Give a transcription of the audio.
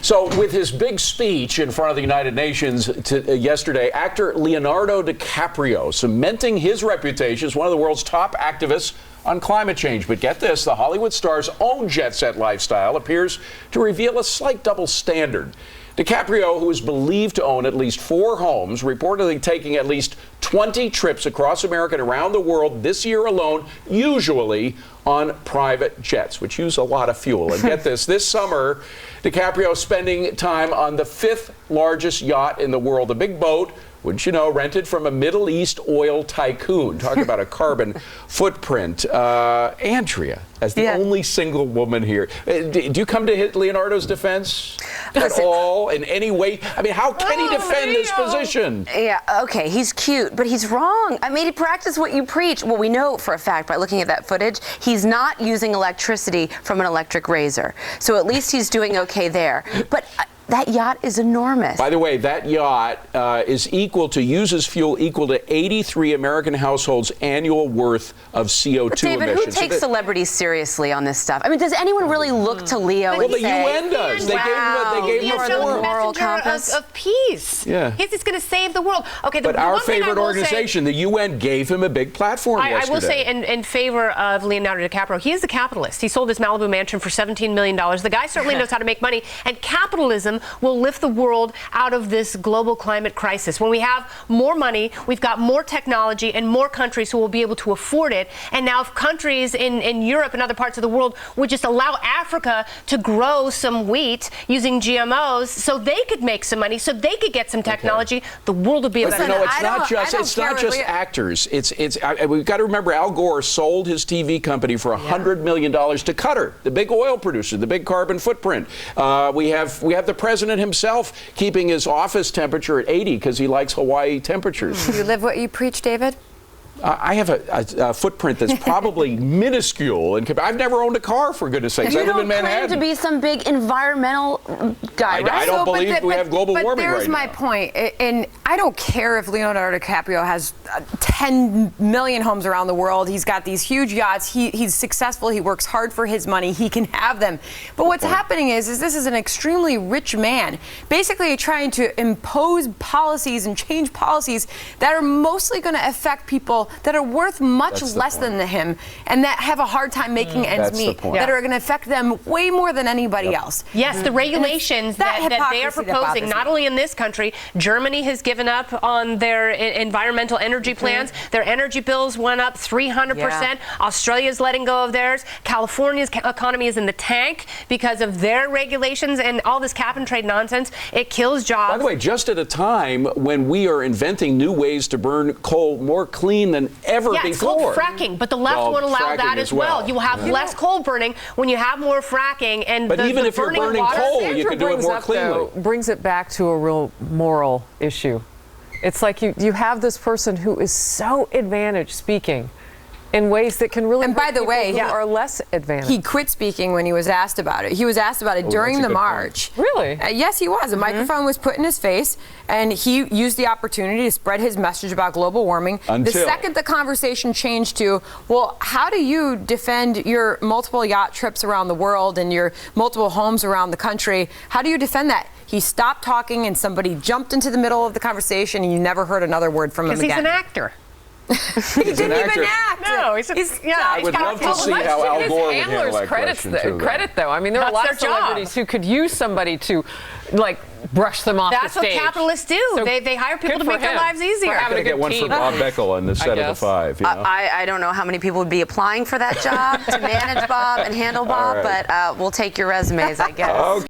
So with his big speech in front of the United Nations yesterday, actor Leonardo DiCaprio cementing his reputation as one of the world's top activists on climate change. But get this, the Hollywood star's own jet set lifestyle appears to reveal a slight double standard. DiCaprio, who is believed to own at least 4 homes, reportedly taking at least 20 trips across America and around the world this year alone, usually on private jets, which use a lot of fuel. And get this summer, DiCaprio spending time on the 5th largest yacht in the world, a big boat, wouldn't you know, rented from a Middle East oil tycoon. Talk about a carbon footprint. Andrea, as the only single woman here, do you come to Leonardo's defense at all in any way? I mean, how can he defend this position? Yeah, okay, he's cute, but he's wrong. I mean, he practiced what you preach. Well, we know for a fact by looking at that footage, he's not using electricity from an electric razor. So at least he's doing okay there. But that yacht is enormous. By the way, that yacht uses fuel equal to 83 American households' annual worth of CO2 but David, emissions. who takes celebrities seriously on this stuff? I mean, does anyone really look to Leo and the say, UN does. They gave him a moral moral compass of peace. Yeah. He's going to save the world. Okay, but our favorite organization, the UN, gave him a big platform yesterday. I will say in favor of Leonardo DiCaprio, he is a capitalist. He sold his Malibu mansion for $17 million. The guy certainly knows how to make money, and capitalism will lift the world out of this global climate crisis. When we have more money, we've got more technology and more countries who will be able to afford it. And now if countries in Europe and other parts of the world would just allow Africa to grow some wheat using GMOs so they could make some money, so they could get some technology, the world would be a better place. It's not just actors. We've got to remember Al Gore sold his TV company for $100 million to Qatar, the big oil producer, the big carbon footprint. We have the president himself keeping his office temperature at 80 because he likes Hawaii temperatures. You live what you preach, David? I have a footprint that's probably minuscule, and I've never owned a car, for goodness sakes. I live in Manhattan. You don't claim to be some big environmental guy, right? I don't believe we have global warming right now. But there's my point, and I don't care if Leonardo DiCaprio has 10 million homes around the world. He's got these huge yachts. He's successful. He works hard for his money. He can have them. But what's happening is this is an extremely rich man, basically trying to impose policies and change policies that are mostly going to affect people that are worth much less than him and that have a hard time making ends meet, that are going to affect them way more than anybody else. Yes, the regulations that they are proposing, not only in this country, Germany has given up on their environmental energy plans. Their energy bills went up 300%. Australia's letting go of theirs. California's economy is in the tank because of their regulations and all this cap and trade nonsense. It kills jobs. By the way, just at a time when we are inventing new ways to burn coal more clean than ever before. It's called fracking, but the left won't allow that as well. You will have less coal burning when you have more fracking, and but even if you're burning coal, you can do it more cleanly. Brings it back to a real moral issue. It's like you have this person who is so advantaged speaking in ways that can really hurt people who are less advantaged. He quit speaking when he was asked about it. He was asked about it during the march. Really? Yes, he was. A microphone was put in his face, and he used the opportunity to spread his message about global warming. The second the conversation changed to, well, how do you defend your multiple yacht trips around the world and your multiple homes around the country? How do you defend that? He stopped talking, and somebody jumped into the middle of the conversation, and you never heard another word from him again. Because he's an actor. He didn't even act. No, I would love to see how Al Gore would handle that question too. Credit, though. I mean, there are a lot of celebrities who could use somebody to, like, brush them off the stage. That's what capitalists do. So they hire people to make their lives easier. I'm going to get one for Bob Beckel on the set of The Five. You know? I don't know how many people would be applying for that job to manage Bob and handle Bob, but we'll take your resumes, I guess.